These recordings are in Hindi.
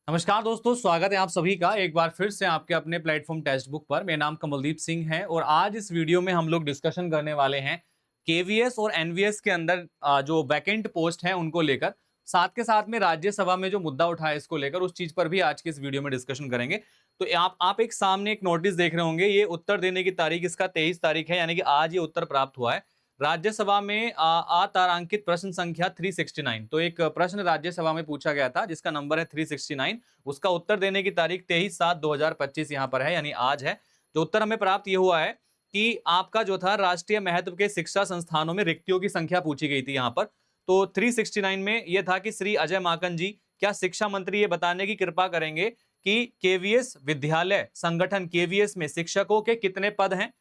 नमस्कार दोस्तों, स्वागत है आप सभी का एक बार फिर से आपके अपने प्लेटफॉर्म टेक्स्ट बुक पर। मेरा नाम कमलदीप सिंह है और आज इस वीडियो में हम लोग डिस्कशन करने वाले हैं केवीएस और एनवीएस के अंदर जो वैकेंट पोस्ट हैं उनको लेकर। साथ के साथ में राज्यसभा में जो मुद्दा उठा है इसको लेकर, उस चीज पर भी आज के इस वीडियो में डिस्कशन करेंगे। तो आप एक सामने एक नोटिस देख रहे होंगे, ये उत्तर देने की तारीख इसका 23 तारीख है, यानी कि आज ये उत्तर प्राप्त हुआ है। राज्यसभा में अतारांकित प्रश्न संख्या 369। तो एक प्रश्न राज्यसभा में पूछा गया था जिसका नंबर है 369। उसका उत्तर देने की तारीख 23/7/2025 यहाँ पर है, यानी आज है। जो उत्तर हमें प्राप्त ये हुआ है कि आपका जो था राष्ट्रीय महत्व के शिक्षा संस्थानों में रिक्तियों की संख्या पूछी गई थी यहाँ पर। तो 369 में यह था कि श्री अजय माकन जी, क्या शिक्षा मंत्री ये बताने की कृपा करेंगे कि केवीएस विद्यालय संगठन केवीएस में शिक्षकों के कितने पद हैं,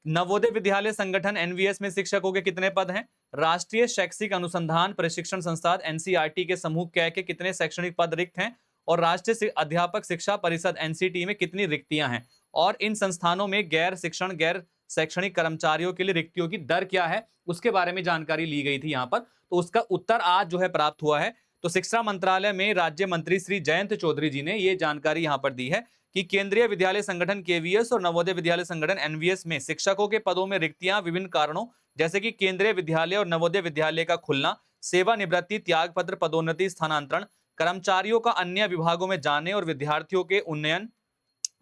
नवोदय विद्यालय संगठन एनवीएस में शिक्षकों के कितने पद हैं, राष्ट्रीय शैक्षिक अनुसंधान प्रशिक्षण संस्थान एनसीईआरटी के समूह क के कितने शैक्षणिक पद रिक्त हैं, और राष्ट्रीय अध्यापक शिक्षा परिषद एनसीटी में कितनी रिक्तियां हैं, और इन संस्थानों में गैर शैक्षणिक कर्मचारियों के लिए रिक्तियों की दर क्या है, उसके बारे में जानकारी ली गई थी यहाँ पर। तो उसका उत्तर आज जो है प्राप्त हुआ है। तो शिक्षा मंत्रालय में राज्य मंत्री श्री जयंत चौधरी जी ने ये जानकारी यहाँ पर दी है कि केंद्रीय विद्यालय संगठन केवीएस और नवोदय विद्यालय संगठन एनवीएस में शिक्षकों के पदों में रिक्तियां विभिन्न कारणों जैसे कि केंद्रीय विद्यालय और नवोदय विद्यालय का खुलना, सेवानिवृत्ति, त्यागपत्र, पदोन्नति, स्थानांतरण, कर्मचारियों का अन्य विभागों में जाने और विद्यार्थियों के उन्नयन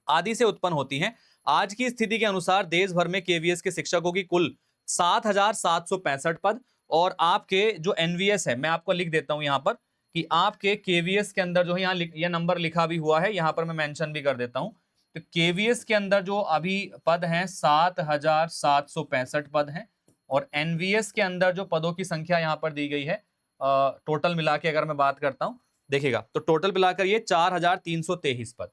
आदि से उत्पन्न होती हैं। आज की स्थिति के अनुसार देश भर में केवीएस के शिक्षकों की कुल 7,765 पद, और आपके जो एनवीएस है, मैं आपको लिख देता हूं यहाँ पर कि आपके केवीएस के अंदर जो है यहाँ यह नंबर लिखा भी हुआ है, यहाँ पर मैं मेंशन भी कर देता हूं। तो केवीएस के अंदर जो अभी पद हैं 7,765 पद हैं, और एनवीएस के अंदर जो पदों की संख्या यहाँ पर दी गई है टोटल मिला के अगर मैं बात करता हूं, देखिएगा तो टोटल मिलाकर ये 4,323 पद।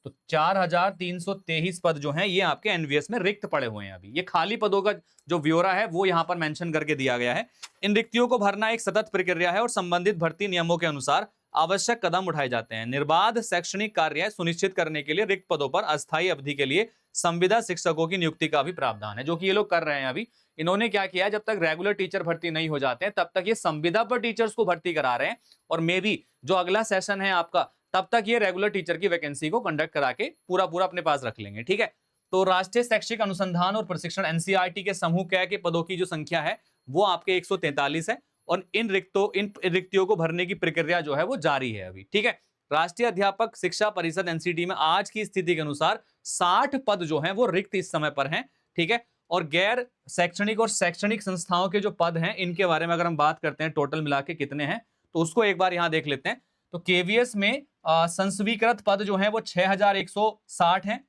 तो 4,323 पद जो हैं ये आपके एनवीएस में रिक्त पड़े हुए हैं। अभी ये खाली पदों का जो ब्यौरा है वो यहाँ पर मेंशन करके दिया गया है। इन रिक्तियों को भरना एक सतत प्रक्रिया है और संबंधित भर्ती नियमों के अनुसार आवश्यक कदम उठाए जाते हैं। निर्बाध शैक्षणिक कार्य सुनिश्चित करने के लिए रिक्त पदों पर अस्थायी अवधि के लिए संविदा शिक्षकों की नियुक्ति का भी प्रावधान है, जो कि ये लोग कर रहे हैं। अभी इन्होंने क्या किया है, जब तक रेगुलर टीचर भर्ती नहीं हो जाते हैं तब तक ये संविदा पर टीचर्स को भर्ती करा रहे हैं, और मे भी जो अगला सेशन है आपका तब तक ये रेगुलर टीचर की वैकेंसी को कंडक्ट करा के पूरा अपने पास रख लेंगे। ठीक है। तो राष्ट्रीय शैक्षिक अनुसंधान और प्रशिक्षण एनसीईआरटी के समूह क के पदों की जो संख्या है वो आपके 143 है, और इन रिक्तियों को भरने की प्रक्रिया जो है वो जारी है अभी। ठीक है। राष्ट्रीय अध्यापक शिक्षा परिषद एनसीटी में आज की स्थिति के अनुसार 60 पद जो हैं वो रिक्त इस समय पर हैं। ठीक है। और गैर शैक्षणिक और शैक्षणिक संस्थाओं के जो पद हैं इनके बारे में अगर हम बात करते हैं टोटल मिला के कितने हैं, तो उसको एक बार यहां देख लेते हैं। तो केवीएस में संस्वीकृत पद जो हैं वो 6,160 हैं,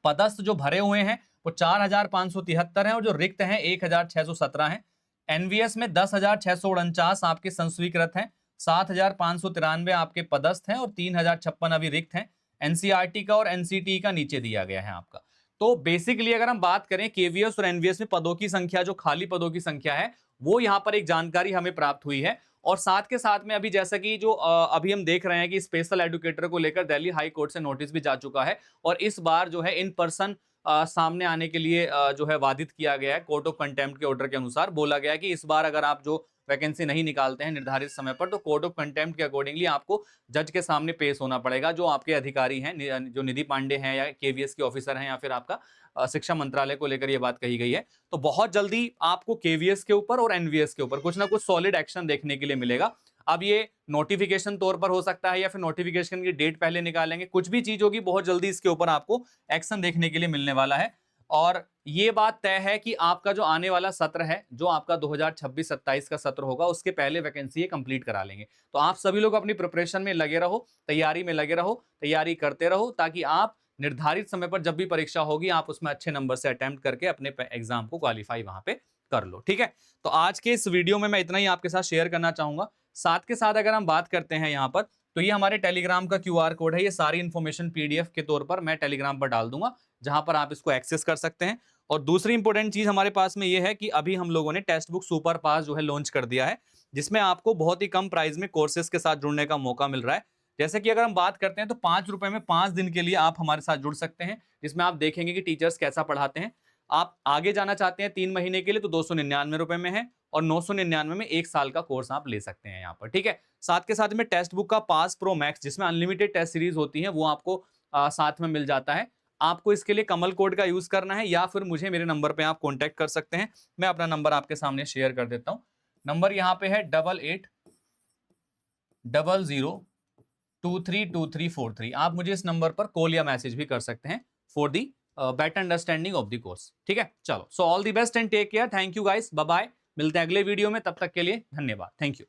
पदस्थ जो भरे हुए हैं वो 4,573 हैं, और जो रिक्त हैं 1,617 हैं। एनवीएस में 10,649 आपके संस्वीकृत हैं, 7,593 आपके पदस्थ हैं, और 3,056 अभी रिक्त हैं। एनसीईआरटी का और एनसीटी का नीचे दिया गया है आपका। तो बेसिकली अगर हम बात करें केवीएस और एनवीएस में पदों की संख्या, जो खाली पदों की संख्या है, वो यहाँ पर एक जानकारी हमें प्राप्त हुई है। और साथ के साथ में अभी जैसा कि जो अभी हम देख रहे हैं कि स्पेशल एडुकेटर को लेकर दिल्ली हाई कोर्ट से नोटिस भी जा चुका है, और इस बार जो है इन पर्सन सामने आने के लिए जो है वादित किया गया है। कोर्ट ऑफ कंटेम्प्ट के ऑर्डर के अनुसार बोला गया है कि इस बार अगर आप जो वैकेंसी नहीं निकालते हैं निर्धारित समय पर, तो कोर्ट ऑफ कंटेम्प्ट के अकॉर्डिंगली आपको जज के सामने पेश होना पड़ेगा। जो आपके अधिकारी हैं, जो निधि पांडे हैं या केवीएस के ऑफिसर हैं, या फिर आपका शिक्षा मंत्रालय को लेकर यह बात कही गई है। तो बहुत जल्दी आपको केवीएस के ऊपर और एनवीएस के ऊपर कुछ ना कुछ सॉलिड एक्शन देखने के लिए मिलेगा। अब ये नोटिफिकेशन तौर पर हो सकता है, या फिर नोटिफिकेशन की डेट पहले निकालेंगे, कुछ भी चीज होगी, बहुत जल्दी इसके ऊपर आपको एक्शन देखने के लिए मिलने वाला है। और ये बात तय है कि आपका जो आने वाला सत्र है, जो आपका 2026-27 का सत्र होगा, उसके पहले वैकेंसी ये कंप्लीट करा लेंगे। तो आप सभी लोग अपनी प्रिपरेशन में लगे रहो, तैयारी में लगे रहो, तैयारी करते रहो, ताकि आप निर्धारित समय पर जब भी परीक्षा होगी आप उसमें अच्छे नंबर से अटेम्प्ट करके अपने एग्जाम को क्वालिफाई वहां पे कर लो। ठीक है। तो आज के इस वीडियो में मैं इतना ही आपके साथ शेयर करना चाहूंगा। साथ के साथ अगर हम बात करते हैं यहाँ पर, तो ये हमारे टेलीग्राम का क्यूआर कोड है। ये सारी इंफॉर्मेशन पीडीएफ के तौर पर मैं टेलीग्राम पर डाल दूंगा, जहां पर आप इसको एक्सेस कर सकते हैं। और दूसरी इंपॉर्टेंट चीज हमारे पास में ये है कि अभी हम लोगों ने टेक्स्ट बुक सुपर पास जो है लॉन्च कर दिया है, जिसमें आपको बहुत ही कम प्राइस में कोर्सेज के साथ जुड़ने का मौका मिल रहा है। जैसे कि अगर हम बात करते हैं तो 5 रुपए में 5 दिन के लिए आप हमारे साथ जुड़ सकते हैं, जिसमें आप देखेंगे कि टीचर्स कैसा पढ़ाते हैं। आप आगे जाना चाहते हैं 3 महीने के लिए तो 299 रुपए में है, और 999 में 1 साल का कोर्स आप ले सकते हैं यहाँ पर, ठीक है। साथ के साथ में टेक्स्ट बुक का पास प्रो मैक्स जिसमें अनलिमिटेड टेस्ट सीरीज होती है वो आपको साथ में मिल जाता है। आपको इसके लिए कमल कोड का यूज करना है, या फिर मुझे मेरे नंबर पे आप कांटेक्ट कर सकते हैं। मैं अपना नंबर आपके सामने शेयर कर देता हूं। नंबर यहाँ पे है 8800232343। आप मुझे इस नंबर पर कॉल या मैसेज भी कर सकते हैं for the better understanding of the course, ठीक है। चलो, so all the best and take care. Thank you guys, bye bye. मिलते हैं अगले वीडियो में, तब तक के लिए धन्यवाद, थैंक यू।